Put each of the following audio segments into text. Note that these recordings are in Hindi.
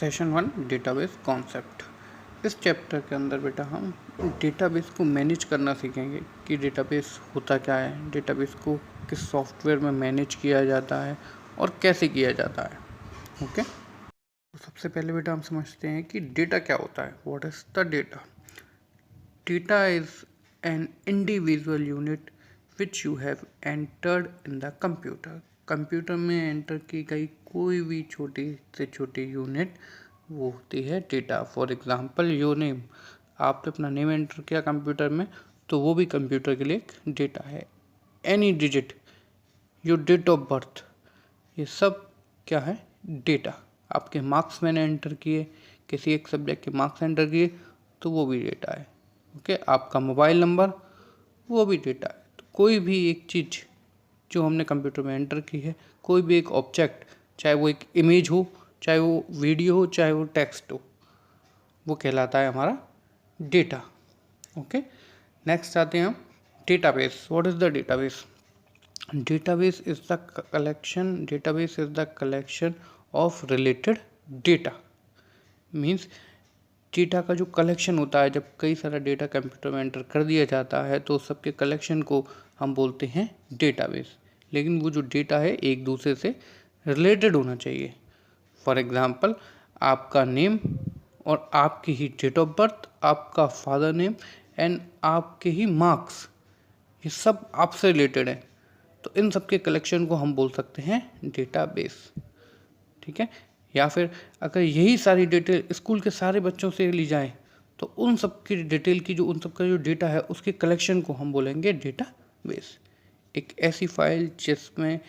Session 1 database concept. इस चैप्टर के अंदर बेटा हम डेटाबेस को मैनेज करना सीखेंगे कि डेटाबेस होता क्या है, डेटाबेस को किस सॉफ्टवेयर में मैनेज किया जाता है और कैसे किया जाता है। ओके, तो सबसे पहले बेटा हम समझते हैं कि डेटा क्या होता है। What is the data? Data is an individual unit which you have entered in the computer. Computer में एंटर की गई कोई भी छोटी से छोटी यूनिट वो होती है data. For example your name, आपने अपना नेम एंटर किया कंप्यूटर में तो वो भी कंप्यूटर के लिए एक डेटा है। Any digit, your date of birth, ये सब क्या है? डेटा। आपके मार्क्स मैंने एंटर किए, किसी एक सब्जेक्ट के मार्क्स एंटर किए तो वो भी डेटा है। ओके, आपका मोबाइल नंबर वो भी डेटा है। तो कोई भी एक चीज़ जो हमने कंप्यूटर में एंटर की है, कोई भी एक ऑब्जेक्ट, चाहे वो एक इमेज हो, चाहे वो वीडियो हो, चाहे वो टेक्स्ट हो, वो कहलाता है हमारा डेटा। ओके, नेक्स्ट आते हैं हम database. What is the database? Database is the collection of related data. Means data का जो कलेक्शन होता है, जब कई सारा डेटा कंप्यूटर में एंटर कर दिया जाता है तो सबके कलेक्शन को हम बोलते हैं डेटाबेस। लेकिन वो जो डेटा है एक दूसरे से रिलेटेड होना चाहिए। फॉर एग्जांपल आपका नेम और आपकी ही डेट ऑफ बर्थ, आपका फादर नेम एंड आपके ही मार्क्स, ये सब आपसे रिलेटेड है, तो इन सब के कलेक्शन को हम बोल सकते हैं डेटाबेस। ठीक है, या फिर अगर यही सारी डिटेल स्कूल के सारे बच्चों से ली जाए तो उन सब की डिटेल की जो उन सब का जो डेटा है उसके कलेक्शन को हम बोलेंगे डेटाबेस। एक ऐसी फाइल जिसमें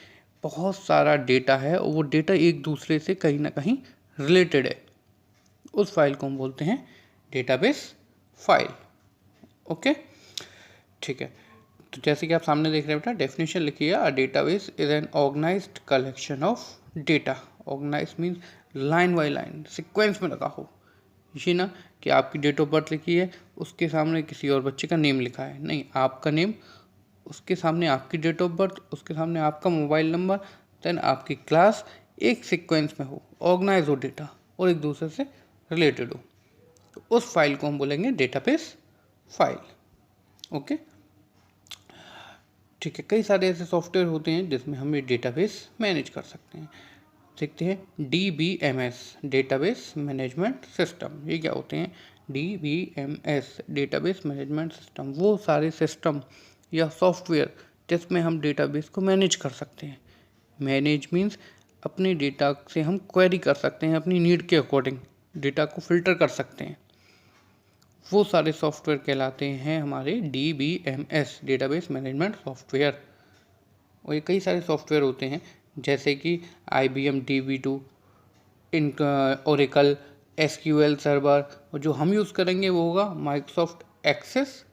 बहुत सारा डेटा है और वो डेटा एक दूसरे से कहीं ना कहीं रिलेटेड है, उस फाइल को हम बोलते हैं डेटाबेस फाइल। ओके, ठीक है, तो जैसे कि आप सामने देख रहे हैं बेटा, डेफिनेशन लिखिए। A database is an organised collection of data. Organise means line by line, sequence में लगा हो। ये ना कि आपकी डेट ऑफ बर्थ लिखी है, उसके सामने किसी और बच्चे का नेम लिखा है, नहीं, आपका नेम, उसके सामने आपकी डेट ऑफ बर्थ, उसके सामने आपका मोबाइल नंबर, देन आपकी क्लास, एक सीक्वेंस में हो, ऑर्गेनाइज हो डेटा और एक दूसरे से रिलेटेड हो, तो उस फाइल को हम बोलेंगे डेटाबेस फाइल। ओके, ठीक है, कई सारे ऐसे सॉफ्टवेयर होते हैं जिसमें हम ये डेटाबेस मैनेज कर सकते हैं। देखते हैं DBMS, डेटाबेस मैनेजमेंट सिस्टम। ये क्या होते हैं? DBMS, डेटाबेस मैनेजमेंट सिस्टम, वो सारे सिस्टम या सॉफ्टवेयर जिसमें हम डेटाबेस को मैनेज कर सकते हैं। मैनेज मीन्स अपने डेटा से हम क्वेरी कर सकते हैं, अपनी नीड के अकॉर्डिंग डेटा को फिल्टर कर सकते हैं। वो सारे सॉफ्टवेयर कहलाते हैं हमारे DBMS, डेटाबेस मैनेजमेंट सॉफ्टवेयर। और ये कई सारे सॉफ्टवेयर होते हैं जैसे कि IBM DB2, Oracle, SQL server, और जो हम यूज़ करेंगे वो होगा माइक्रोसॉफ्ट एक्सेस।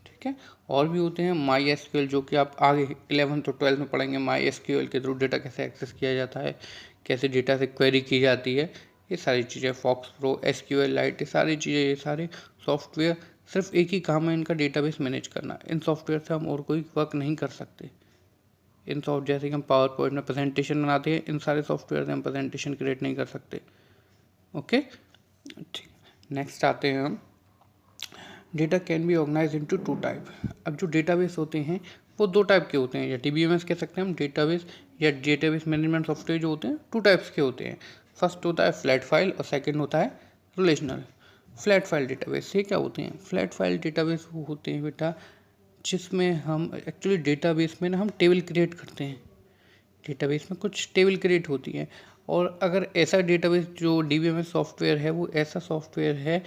ठीक है, और भी होते हैं MySQL, जो कि आप आगे 11th और 12th में पढ़ेंगे। MySQL के थ्रू डेटा कैसे एक्सेस किया जाता है, कैसे डेटा से क्वेरी की जाती है, ये सारी चीज़ें। फॉक्स प्रो, SQLite, ये सारी चीज़ें, ये सारे सॉफ्टवेयर सिर्फ एक ही काम है इनका, डेटाबेस मैनेज करना। इन सॉफ्टवेयर से हम और कोई वर्क नहीं कर सकते। इन सॉफ्ट जैसे कि हम पावर पॉइंट में प्रेजेंटेशन बनाते हैं, इन सारे सॉफ्टवेयर से हम प्रेजेंटेशन क्रिएट नहीं कर सकते। ओके, ठीक, नेक्स्ट आते हैं हम। Data can be organise into 2 type. अब जो डेटाबेस होते हैं वो 2 टाइप के होते हैं, या DBMS कह सकते हैं हम डेटाबेस, या डेटाबेस मैनेजमेंट सॉफ्टवेयर जो होते हैं 2 टाइप्स के होते हैं। फर्स्ट होता है फ्लैट फाइल और सेकंड होता है रिलेशनल। फ्लैट फाइल डेटाबेस ये क्या होते हैं? फ्लैट फाइल डेटाबेस वो होते हैं बेटा जिसमें हम एक्चुअली डेटाबेस में ना हम टेबल क्रिएट करते हैं। डेटाबेस में कुछ टेबल क्रिएट होती है, और अगर ऐसा डेटाबेस जो DBMS सॉफ्टवेयर है वो ऐसा सॉफ्टवेयर है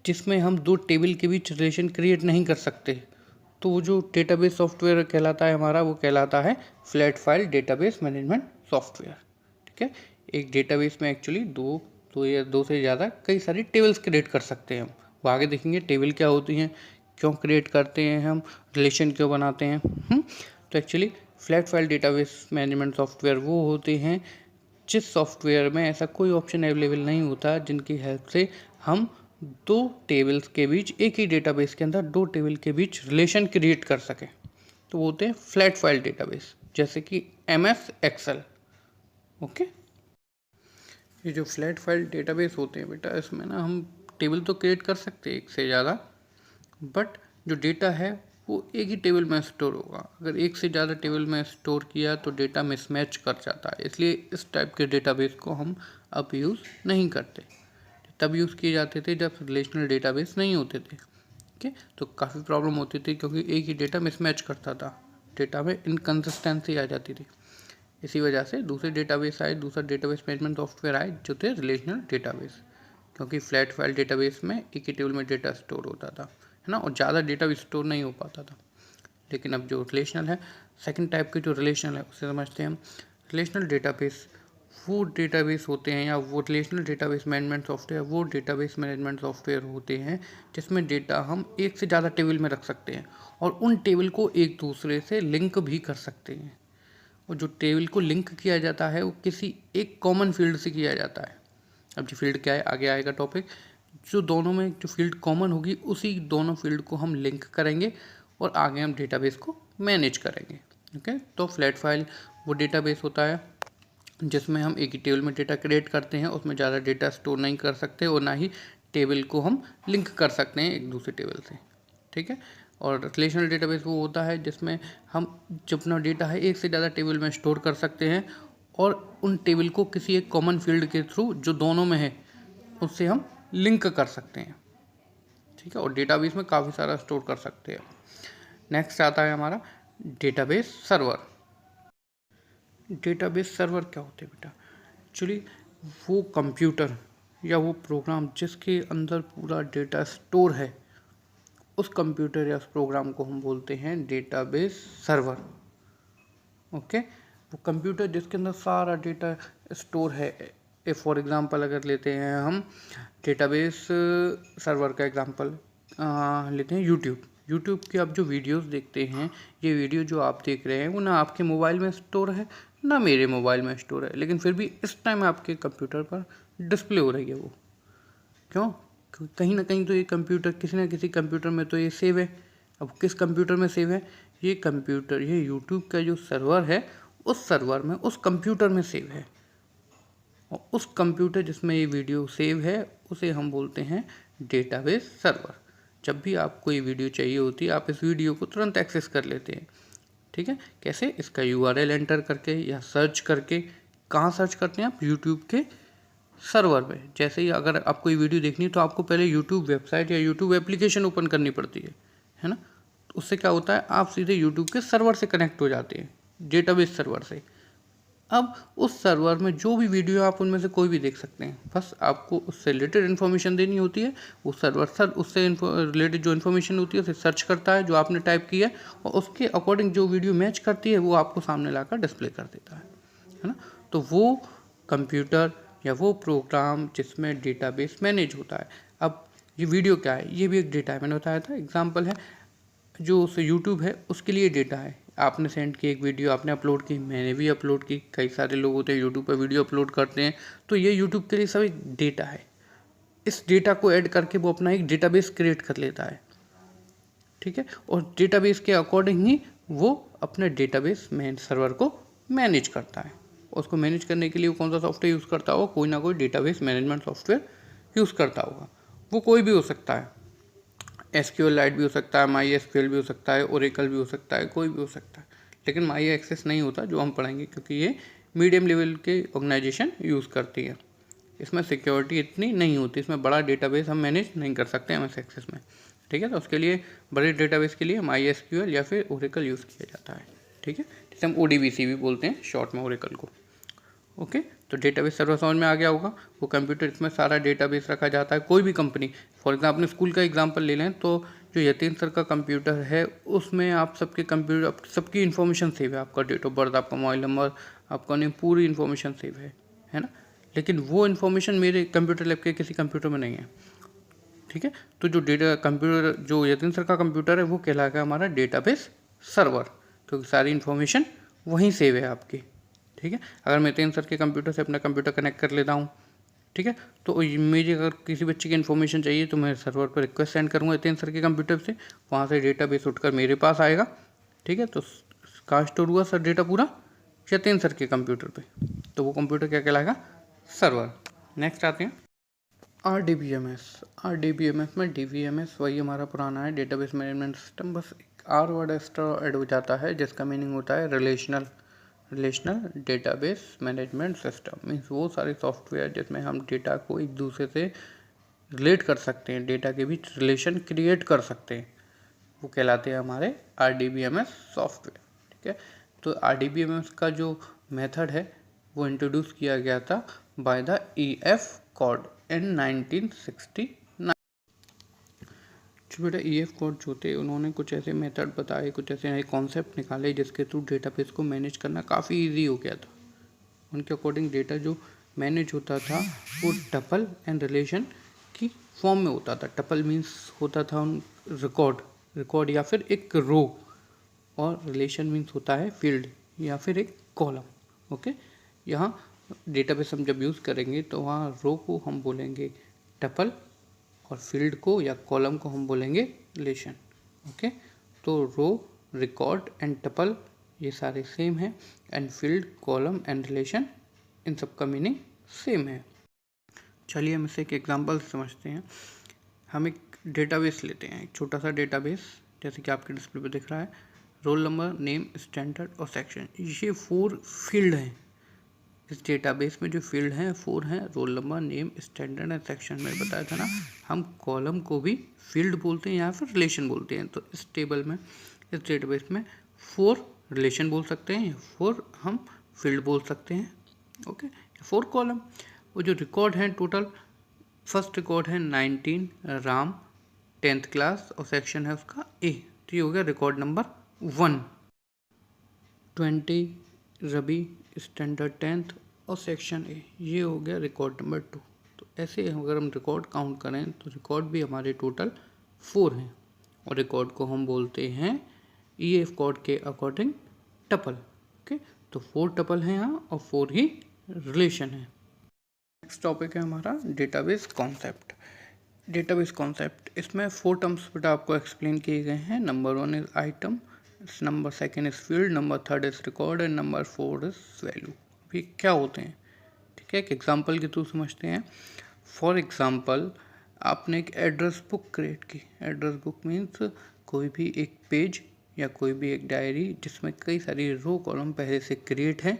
जिसमें हम 2 टेबल के बीच रिलेशन क्रिएट नहीं कर सकते, तो वो जो डेटाबेस सॉफ्टवेयर कहलाता है हमारा, वो कहलाता है flat file database management software. ठीक है, एक डेटाबेस में एक्चुअली दो या दो से ज़्यादा कई सारी टेबल्स क्रिएट कर सकते हैं हम। वो आगे देखेंगे टेबल क्या होती हैं, क्यों क्रिएट करते हैं हम, रिलेशन क्यों बनाते हैं। तो actually flat file database management software वो होते हैं जिस सॉफ्टवेयर में ऐसा कोई ऑप्शन अवेलेबल नहीं होता जिनकी हेल्प से हम 2 टेबल्स के बीच, एक ही डेटाबेस के अंदर 2 टेबल के बीच रिलेशन क्रिएट कर सकें। तो वो होते हैं फ्लैट फाइल डेटाबेस, जैसे कि MS Excel। ओके, ये जो फ्लैट फाइल डेटाबेस होते हैं बेटा, इसमें ना हम टेबल तो क्रिएट कर सकते हैं एक से ज़्यादा, बट जो डेटा है वो एक ही टेबल में स्टोर होगा। अगर एक से ज़्यादा टेबल में स्टोर किया तो डेटा मिसमैच कर जाता है, इसलिए इस टाइप के डेटाबेस को हम अब यूज़ नहीं करते। तब यूज़ किए जाते थे जब रिलेशनल डेटाबेस नहीं होते थे, ठीक है। तो काफ़ी प्रॉब्लम होती थी क्योंकि एक ही डेटा मिसमैच करता था, डेटा में इनकन्सिस्टेंसी आ जाती थी। इसी वजह से दूसरे डेटाबेस आए, दूसरा डेटाबेस मैनेजमेंट सॉफ्टवेयर आए जो थे रिलेशनल डेटाबेस, क्योंकि फ्लैट फाइल डेटाबेस में एक ही टेबल में डेटा स्टोर होता था, है ना, और ज़्यादा डेटा भी स्टोर नहीं हो पाता था। लेकिन अब जो रिलेशनल है, सेकंड टाइप के जो रिलेशनल है उसे समझते हैं हम। रिलेशनल डेटाबेस वो डेटाबेस होते हैं, या वो रिलेशनल डेटाबेस मैनेजमेंट सॉफ्टवेयर वो डेटाबेस मैनेजमेंट सॉफ्टवेयर होते हैं जिसमें डेटा हम एक से ज़्यादा टेबल में रख सकते हैं और उन टेबल को एक दूसरे से लिंक भी कर सकते हैं। और जो टेबल को लिंक किया जाता है वो किसी एक कॉमन फील्ड से किया जाता है। अब जो फील्ड क्या है आगे आएगा टॉपिक। जो दोनों में जो फील्ड कॉमन होगी उसी दोनों फील्ड को हम लिंक करेंगे और आगे हम डेटाबेस को मैनेज करेंगे। ओके, तो फ्लैट फाइल वो डेटाबेस होता है जिसमें हम एक ही टेबल में डेटा क्रिएट करते हैं, उसमें ज़्यादा डेटा स्टोर नहीं कर सकते और ना ही टेबल को हम लिंक कर सकते हैं एक दूसरे टेबल से, ठीक है। और रिलेशनल डेटाबेस वो होता है जिसमें हम जो अपना डेटा है एक से ज़्यादा टेबल में स्टोर कर सकते हैं और उन टेबल को किसी एक कॉमन फील्ड के थ्रू जो दोनों में है उससे हम लिंक कर सकते हैं, ठीक है। और डेटाबेस में काफ़ी सारा स्टोर कर सकते हैं। नेक्स्ट आता है हमारा डेटाबेस सर्वर। डेटाबेस सर्वर क्या होते हैं बेटा? एक्चुअली वो कंप्यूटर या वो प्रोग्राम जिसके अंदर पूरा डेटा स्टोर है, उस कंप्यूटर या उस प्रोग्राम को हम बोलते हैं डेटाबेस सर्वर। ओके, वो कंप्यूटर जिसके अंदर सारा डेटा स्टोर है। फॉर एग्जांपल अगर लेते हैं हम डेटाबेस सर्वर का एग्जांपल लेते हैं यूट्यूब के आप जो वीडियोस देखते हैं, ये वीडियो जो आप देख रहे हैं वो ना आपके मोबाइल में स्टोर है ना मेरे मोबाइल में स्टोर है, लेकिन फिर भी इस टाइम आपके कंप्यूटर पर डिस्प्ले हो रही है। वो क्यों? कहीं ना कहीं तो ये कंप्यूटर किसी ना किसी कंप्यूटर में तो ये सेव है। अब किस कंप्यूटर में सेव है? ये कंप्यूटर, ये यूट्यूब का जो सर्वर है उस सर्वर में, उस कंप्यूटर में सेव है। और उस कंप्यूटर जिसमें ये वीडियो सेव है उसे हम बोलते हैं डेटाबेस सर्वर। जब भी आपको ये वीडियो चाहिए होती है आप इस वीडियो को तुरंत एक्सेस कर लेते हैं, ठीक है। कैसे? इसका URL एंटर करके या सर्च करके। कहाँ सर्च करते हैं आप? यूट्यूब के सर्वर पे। जैसे ही अगर आपको ये वीडियो देखनी है तो आपको पहले यूट्यूब वेबसाइट या यूट्यूब एप्लीकेशन ओपन करनी पड़ती है ना। उससे क्या होता है, आप सीधे यूट्यूब के सर्वर से कनेक्ट हो जाते हैं, डेटाबेस सर्वर से। अब उस सर्वर में जो भी वीडियो आप उनमें से कोई भी देख सकते हैं, बस आपको उससे रिलेटेड इन्फॉर्मेशन देनी होती है। वो सर्वर उससे रिलेटेड जो इन्फॉर्मेशन होती है उसे सर्च करता है जो आपने टाइप किया है, और उसके अकॉर्डिंग जो वीडियो मैच करती है वो आपको सामने लाकर डिस्प्ले कर देता है ना। तो वो कंप्यूटर या वो प्रोग्राम जिसमें डेटाबेस मैनेज होता है। अब ये वीडियो क्या है? ये भी एक डेटा है, मैंने बताया था एग्जाम्पल है। जो उस यूट्यूब है उसके लिए डेटा है। आपने सेंड की एक वीडियो, आपने अपलोड की, मैंने भी अपलोड की, कई सारे लोग होते हैं यूट्यूब पर वीडियो अपलोड करते हैं, तो ये यूट्यूब के लिए सब एक डेटा है। इस डेटा को ऐड करके वो अपना एक डेटाबेस क्रिएट कर लेता है, ठीक है। और डेटाबेस के अकॉर्डिंग ही वो अपने डेटाबेस मेन सर्वर को मैनेज करता है। उसको मैनेज करने के लिए वो कौन सा सॉफ्टवेयर यूज़ करता होगा? कोई ना कोई डेटाबेस मैनेजमेंट सॉफ्टवेयर यूज़ करता होगा। वो कोई भी हो सकता है, SQLite भी हो सकता है, MySQL भी हो सकता है, Oracle भी हो सकता है, कोई भी हो सकता है। लेकिन MyAccess नहीं होता जो हम पढ़ेंगे, क्योंकि ये मीडियम लेवल के ऑर्गेनाइजेशन यूज़ करती है। इसमें सिक्योरिटी इतनी नहीं होती, इसमें बड़ा डेटाबेस हम मैनेज नहीं कर सकते MS Access में, ठीक है। तो उसके लिए बड़े डेटाबेस के लिए MySQL या फिर Oracle यूज़ किया जाता है, ठीक है, जिसे हम ODBC भी बोलते हैं शॉर्ट में, Oracle को। ओके, तो डेटाबेस सर्वर समझ में आ गया होगा। वो कंप्यूटर इसमें सारा डेटाबेस रखा जाता है। कोई भी कंपनी, फॉर एग्जाम्पल अपने स्कूल का एग्जांपल ले लें तो जो यतीन सर का कंप्यूटर है उसमें आप सबके कंप्यूटर सबकी इन्फॉर्मेशन सेव है। आपका डेट ऑफ बर्थ, आपका मोबाइल नंबर, आपका नेम, पूरी इन्फॉर्मेशन सेव है ना। लेकिन वो इन्फॉर्मेशन मेरे कंप्यूटर लैब के किसी कंप्यूटर में नहीं है, ठीक है। तो जो डेटा कंप्यूटर, जो यतीन सर का कंप्यूटर है वो कहलाएगा हमारा डेटाबेस सर्वर, क्योंकि सारी इन्फॉर्मेशन वहीं सेव है आपकी, ठीक है। अगर मैं यतीन सर के कंप्यूटर से अपना कंप्यूटर कनेक्ट कर लेता हूँ, ठीक है, तो मुझे अगर किसी बच्चे की इन्फॉर्मेशन चाहिए तो मैं सर्वर पर रिक्वेस्ट सेंड करूँगा यतीन सर के कंप्यूटर से, वहाँ से डेटाबेस उठकर मेरे पास आएगा, ठीक है। तो कहाँ स्टोर हुआ सर डेटा? पूरा यतीन सर के कंप्यूटर पे, तो वो कंप्यूटर क्या कहलाएगा? सर्वर। नेक्स्ट आते हैं RDBMS में DBMS वही हमारा पुराना है, डेटाबेस मैनेजमेंट सिस्टम, बस एक R वर्ड एक्स्ट्रा ऐड हो जाता है जिसका मीनिंग होता है relational database management system. Means वो सारे सॉफ्टवेयर जिसमें हम डेटा को एक दूसरे से रिलेट कर सकते हैं, डेटा के बीच रिलेशन क्रिएट कर सकते हैं, वो कहलाते हैं हमारे RDBMS सॉफ्टवेयर। ठीक है, तो RDBMS का जो मेथड है वो इंट्रोड्यूस किया गया था बाय द EF कॉड इन 1969। जो बेटा EF कॉड जो थे उन्होंने कुछ ऐसे मेथड बताए, कुछ ऐसे नए कॉन्सेप्ट निकाले जिसके थ्रू डेटाबेस को मैनेज करना काफ़ी इजी हो गया था। उनके अकॉर्डिंग डेटा जो मैनेज होता था वो टपल एंड रिलेशन की फॉर्म में होता था। टपल मीन्स होता था रिकॉर्ड या फिर एक रो, और रिलेशन मीन्स होता है फील्ड या फिर एक कॉलम। ओके, यहाँ डेटाबेस हम जब यूज़ करेंगे तो वहाँ रो को हम बोलेंगे टपल और फील्ड को या कॉलम को हम बोलेंगे रिलेशन। ओके, तो रो, रिकॉर्ड एंड टपल ये सारे सेम है, and field, column and relation in सब का मीनिंग सेम है। चलिए हम इसे एक एग्जांपल समझते हैं। हम एक डेटाबेस लेते हैं, एक छोटा सा डेटाबेस, जैसे कि आपके डिस्प्ले पे दिख रहा है। रोल नंबर, नेम, स्टैंडर्ड और सेक्शन, ये 4 फील्ड हैं। इस डेटाबेस में जो फील्ड हैं 4 हैं, roll number, name, standard and section. में बताया था ना, हम कॉलम को भी फील्ड बोलते हैं या फिर रिलेशन बोलते हैं। तो इस टेबल में, इस डेटाबेस में 4 रिलेशन बोल सकते हैं, 4 हम फील्ड बोल सकते हैं। Okay, 4 column. वो जो रिकॉर्ड हैं टोटल, फर्स्ट रिकॉर्ड है 19 राम 10th क्लास और सेक्शन है उसका ए, तो ये हो गया record number 1। 20 Ravi standard 10th और सेक्शन ए, ये हो गया रिकॉर्ड नंबर 2। तो ऐसे अगर हम रिकॉर्ड काउंट करें तो रिकॉर्ड भी हमारे टोटल 4 हैं, और रिकॉर्ड को हम बोलते हैं EF कॉड के अकॉर्डिंग टपल। ओके, तो 4 टपल हैं यहाँ और 4 ही रिलेशन है। नेक्स्ट टॉपिक है हमारा डेटाबेस कॉन्सेप्ट। डेटाबेस कॉन्सेप्ट, इसमें 4 टर्म्स बेटा आपको एक्सप्लेन किए गए हैं। Number 1 is item, number 2 is field, number 3 is record and number 4 is value. भी क्या होते हैं, ठीक है, एक एग्जांपल के थ्रू समझते हैं। फॉर एग्जांपल, आपने एक एड्रेस बुक क्रिएट की। एड्रेस बुक मीन्स कोई भी एक पेज या कोई भी एक डायरी जिसमें कई सारी रो कॉलम पहले से क्रिएट है।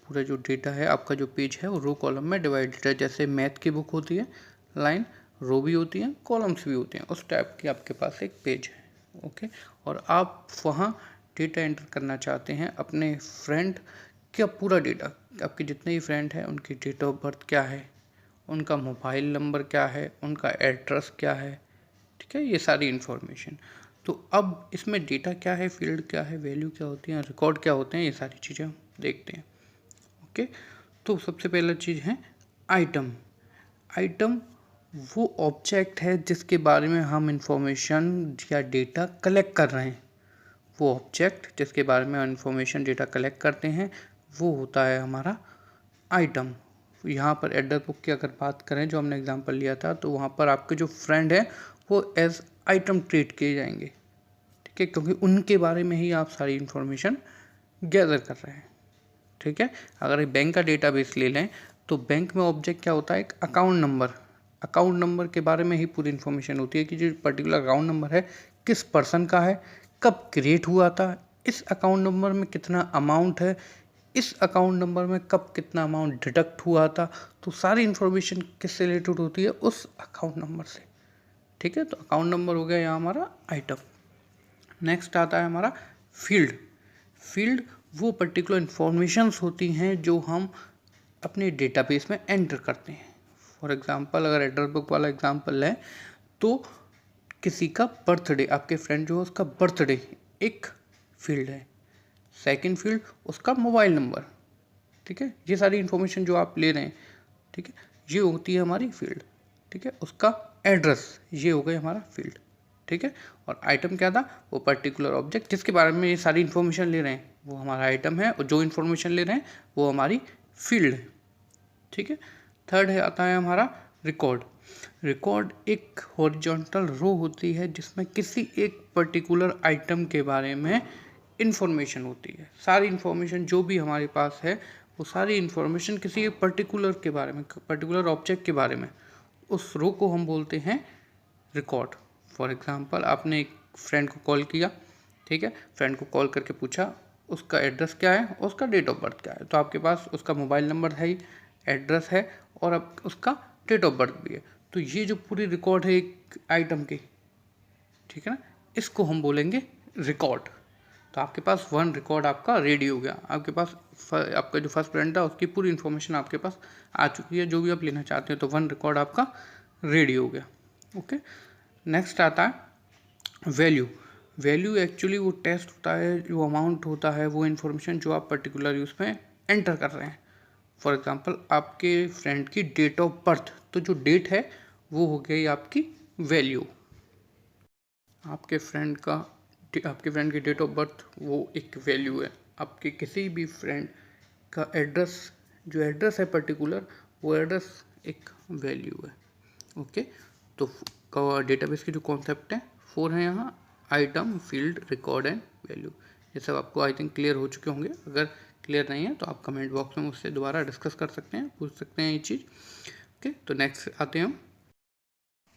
पूरा जो डेटा है आपका जो पेज है वो रो कॉलम में डिवाइडेड है। जैसे मैथ की बुक होती है, लाइन रो भी होती हैं, कॉलम्स भी होती हैं, उस टाइप की आपके पास एक पेज है। ओके, और आप वहाँ डेटा एंटर करना चाहते हैं अपने फ्रेंड का पूरा डेटा। आपके जितने ही फ्रेंड हैं उनकी डेट ऑफ बर्थ क्या है, उनका मोबाइल नंबर क्या है, उनका एड्रेस क्या है, ठीक है, ये सारी इन्फॉर्मेशन। तो अब इसमें डेटा क्या है, फील्ड क्या है, वैल्यू क्या होती है, रिकॉर्ड क्या होते हैं, ये सारी चीज़ें हम देखते हैं। ओके, तो सबसे पहला चीज़ है आइटम। आइटम वो ऑब्जेक्ट है जिसके बारे में हम इंफॉर्मेशन या डेटा कलेक्ट कर रहे हैं। वो ऑब्जेक्ट जिसके बारे में इंफॉर्मेशन डेटा कलेक्ट करते हैं वो होता है हमारा आइटम। यहाँ पर एड्रेस बुक की अगर बात करें, जो हमने एग्जांपल लिया था, तो वहाँ पर आपके जो फ्रेंड है वो एज आइटम ट्रीट किए जाएंगे, ठीक है, क्योंकि उनके बारे में ही आप सारी इन्फॉर्मेशन गैदर कर रहे हैं। ठीक है, अगर एक बैंक का डेटाबेस ले लें तो बैंक में ऑब्जेक्ट क्या होता है, एक अकाउंट नंबर। अकाउंट नंबर के बारे में ही पूरी इन्फॉर्मेशन होती है कि जो पर्टिकुलर अकाउंट नंबर है किस पर्सन का है, कब क्रिएट हुआ था, इस अकाउंट नंबर में कितना अमाउंट है, इस अकाउंट नंबर में कब कितना अमाउंट डिडक्ट हुआ था। तो सारी इन्फॉर्मेशन किससे रिलेटेड होती है, उस अकाउंट नंबर से। ठीक है, तो अकाउंट नंबर हो गया यहाँ हमारा आइटम। नेक्स्ट आता है हमारा फील्ड। फील्ड वो पर्टिकुलर इन्फॉर्मेशंस होती हैं जो हम अपने डेटाबेस में एंटर करते हैं। फॉर एग्जांपल, अगर एड्रेस बुक वाला एग्जांपल लें तो किसी का बर्थडे, आपके फ्रेंड जो है उसका बर्थडे एक फील्ड है। सेकंड फील्ड उसका मोबाइल नंबर, ठीक है, ये सारी इन्फॉर्मेशन जो आप ले रहे हैं, ठीक है, ये होती है हमारी फील्ड। ठीक है, उसका एड्रेस, ये हो गया हमारा फील्ड। ठीक है, और आइटम क्या था, वो पर्टिकुलर ऑब्जेक्ट जिसके बारे में ये सारी इन्फॉर्मेशन ले रहे हैं वो हमारा आइटम है, और जो इन्फॉर्मेशन ले रहे हैं वो हमारी फील्ड है। ठीक है, थर्ड है आता है हमारा रिकॉर्ड। रिकॉर्ड एक हॉरिजॉन्टल रो होती है जिसमें किसी एक पर्टिकुलर आइटम के बारे में इन्फॉर्मेशन होती है। सारी इन्फॉर्मेशन जो भी हमारे पास है वो सारी इन्फॉर्मेशन किसी एक पर्टिकुलर के बारे में, पर्टिकुलर ऑब्जेक्ट के बारे में, उस रो को हम बोलते हैं रिकॉर्ड। फॉर एग्जांपल आपने एक फ्रेंड को कॉल किया, ठीक है, फ्रेंड को कॉल करके पूछा उसका एड्रेस क्या है और उसका डेट ऑफ बर्थ क्या है। तो आपके पास उसका मोबाइल नंबर है ही, एड्रेस है और अब उसका डेट ऑफ बर्थ भी है। तो ये जो पूरी रिकॉर्ड है एक आइटम की, ठीक है ना, इसको हम बोलेंगे रिकॉर्ड। तो आपके पास वन रिकॉर्ड आपका रेडी हो गया। आपके पास आपका जो फर्स्ट फ्रेंड था उसकी पूरी इन्फॉर्मेशन आपके पास आ चुकी है, जो भी आप लेना चाहते हैं, तो वन रिकॉर्ड आपका रेडी हो गया। ओके, नेक्स्ट आता है वैल्यू। वैल्यू एक्चुअली वो टेस्ट होता है, जो अमाउंट होता है, वो इन्फॉर्मेशन जो आप पर्टिकुलर उसमें एंटर कर रहे हैं। फॉर एग्जांपल आपके फ्रेंड की डेट ऑफ बर्थ, तो जो डेट है वो हो गई आपकी वैल्यू। आपके फ्रेंड की डेट ऑफ बर्थ वो एक वैल्यू है। आपके किसी भी फ्रेंड का एड्रेस, जो एड्रेस है पर्टिकुलर, वो एड्रेस एक वैल्यू है। ओके, तो डेटाबेस के जो कॉन्सेप्ट हैं 4 हैं यहाँ: item, field, record and value. ये सब आपको आई थिंक क्लियर हो चुके होंगे। अगर क्लियर नहीं है तो आप कमेंट बॉक्स में मुझसे दोबारा डिस्कस कर सकते हैं, पूछ सकते हैं ये चीज़। ओके, तो नेक्स्ट आते हैं हम।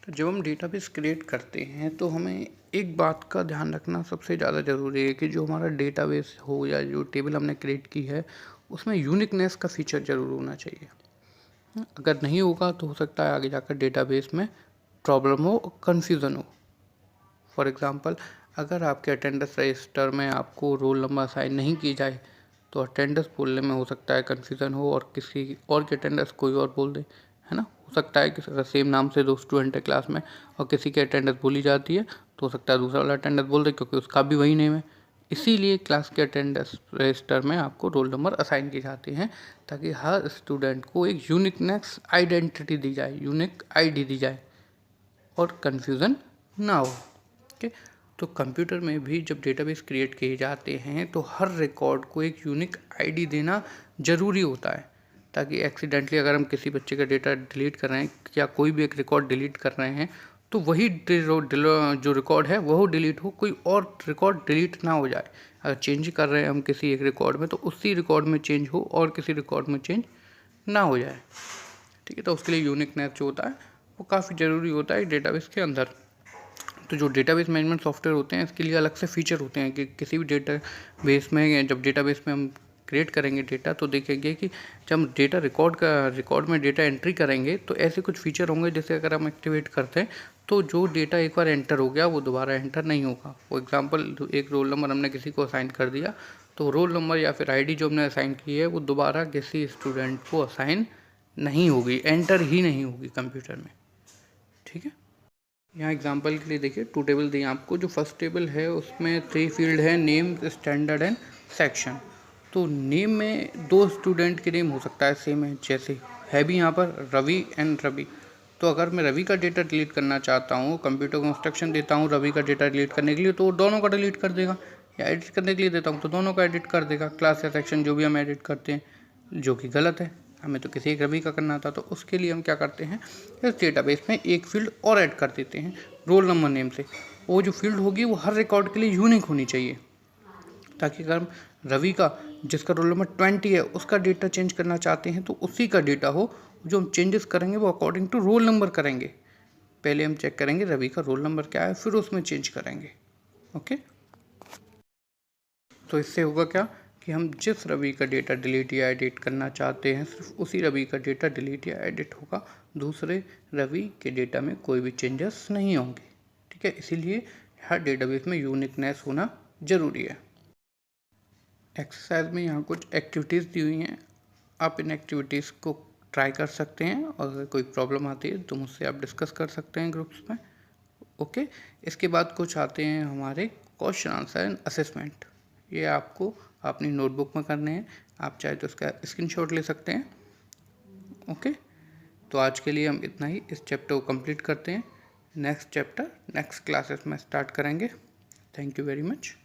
तो जब हम डेटाबेस क्रिएट करते हैं तो हमें एक बात का ध्यान रखना सबसे ज़्यादा ज़रूरी है कि जो हमारा डेटाबेस हो या जो टेबल हमने क्रिएट की है उसमें यूनिकनेस का फीचर ज़रूर होना चाहिए। अगर नहीं होगा तो हो सकता है आगे जाकर डेटाबेस में प्रॉब्लम हो, कन्फ्यूज़न हो। फॉर एग्ज़ाम्पल, अगर आपके अटेंडेंस रजिस्टर में आपको रोल नंबर असाइन नहीं की जाए तो अटेंडेंस बोलने में हो सकता है कन्फ्यूज़न हो और किसी और की अटेंडेंस कोई और बोल दे, है ना। हो सकता है कि अगर सेम नाम से 2 स्टूडेंट है क्लास में और किसी की अटेंडेंस बोली जाती है तो हो सकता है दूसरा वाला अटेंडेंस बोल दे क्योंकि उसका भी वही नेम है। इसीलिए क्लास के अटेंडेंस रजिस्टर में आपको रोल नंबर असाइन किए जाते हैं ताकि हर स्टूडेंट को एक यूनिकनेस आइडेंटिटी दी जाए, यूनिक आईडी दी जाए और कन्फ्यूज़न ना हो। ओके, तो कंप्यूटर में भी जब डेटाबेस क्रिएट किए जाते हैं तो हर रिकॉर्ड को एक यूनिक आईडी देना ज़रूरी होता है ताकि एक्सीडेंटली अगर हम किसी बच्चे का डेटा डिलीट कर रहे हैं या कोई भी एक रिकॉर्ड डिलीट कर रहे हैं तो वही जो रिकॉर्ड है वह डिलीट हो, कोई और रिकॉर्ड डिलीट ना हो जाए। अगर चेंज कर रहे हैं हम किसी एक रिकॉर्ड में तो उसी रिकॉर्ड में चेंज हो और किसी रिकॉर्ड में चेंज ना हो जाए। ठीक है, तो उसके लिए यूनिकनेस जो होता है वो काफ़ी ज़रूरी होता है डेटाबेस के अंदर। तो जो डेटाबेस मैनेजमेंट सॉफ्टवेयर होते हैं इसके लिए अलग से फीचर होते हैं कि किसी भी डेटाबेस में, जब डेटाबेस में हम क्रिएट करेंगे डेटा तो देखेंगे कि जब हम डेटा रिकॉर्ड में डेटा एंट्री करेंगे तो ऐसे कुछ फीचर होंगे जैसे अगर हम एक्टिवेट करते हैं तो जो डेटा एक बार एंटर हो गया वो दोबारा एंटर नहीं होगा। फॉर एग्जांपल, एक रोल नंबर हमने किसी को असाइन कर दिया तो रोल नंबर या फिर आईडी जो हमने असाइन की है वो दोबारा किसी स्टूडेंट को असाइन नहीं होगी, एंटर ही नहीं होगी कंप्यूटर में। ठीक है, यहाँ एग्जांपल के लिए देखिए 2 टेबल दिए आपको। जो फर्स्ट टेबल है उसमें 3 फील्ड है: नेम, स्टैंडर्ड एंड सेक्शन। तो नेम में 2 स्टूडेंट के नेम हो सकता है सेम है, जैसे है भी यहाँ पर रवि एंड रवि। तो अगर मैं रवि का डेटा डिलीट करना चाहता हूँ, कंप्यूटर को इंस्ट्रक्शन देता हूँ रवि का डेटा डिलीट करने के लिए, तो वो दोनों का डिलीट कर देगा, या एडिट करने के लिए देता हूँ तो दोनों का एडिट कर देगा, क्लास या सेक्शन जो भी हम एडिट करते हैं, जो कि गलत है। हमें तो किसी एक रवि का करना था तो उसके लिए हम क्या करते हैं, इस डेटाबेस में एक फील्ड और ऐड कर देते हैं रोल नंबर नेम से। वो जो फील्ड होगी वो हर रिकॉर्ड के लिए यूनिक होनी चाहिए ताकि अगर हम रवि का, जिसका रोल नंबर 20 है, उसका डेटा चेंज करना चाहते हैं तो उसी का डेटा हो। जो हम चेंजेस करेंगे वो अकॉर्डिंग टू रोल नंबर करेंगे। पहले हम चेक करेंगे रवि का रोल नंबर क्या है, फिर उसमें चेंज करेंगे। ओके, तो इससे होगा क्या कि हम जिस रवि का डेटा डिलीट या एडिट करना चाहते हैं सिर्फ उसी रवि का डेटा डिलीट या एडिट होगा, दूसरे रवि के डेटा में कोई भी चेंजेस नहीं होंगे। ठीक है, इसीलिए हर डेटाबेस में यूनिकनेस होना ज़रूरी है। एक्सरसाइज में यहाँ कुछ एक्टिविटीज़ दी हुई हैं, आप इन एक्टिविटीज़ को ट्राई कर सकते हैं और अगर कोई प्रॉब्लम आती है तो मुझसे आप डिस्कस कर सकते हैं ग्रुप्स में। ओके, इसके बाद कुछ आते हैं हमारे क्वेश्चन आंसर एंड असेसमेंट। ये आपको अपनी नोटबुक में करने हैं, आप चाहे तो इसका स्क्रीनशॉट ले सकते हैं। ओके, तो आज के लिए हम इतना ही इस चैप्टर को कंप्लीट करते हैं। नेक्स्ट चैप्टर नेक्स्ट क्लासेस में स्टार्ट करेंगे। Thank you very much.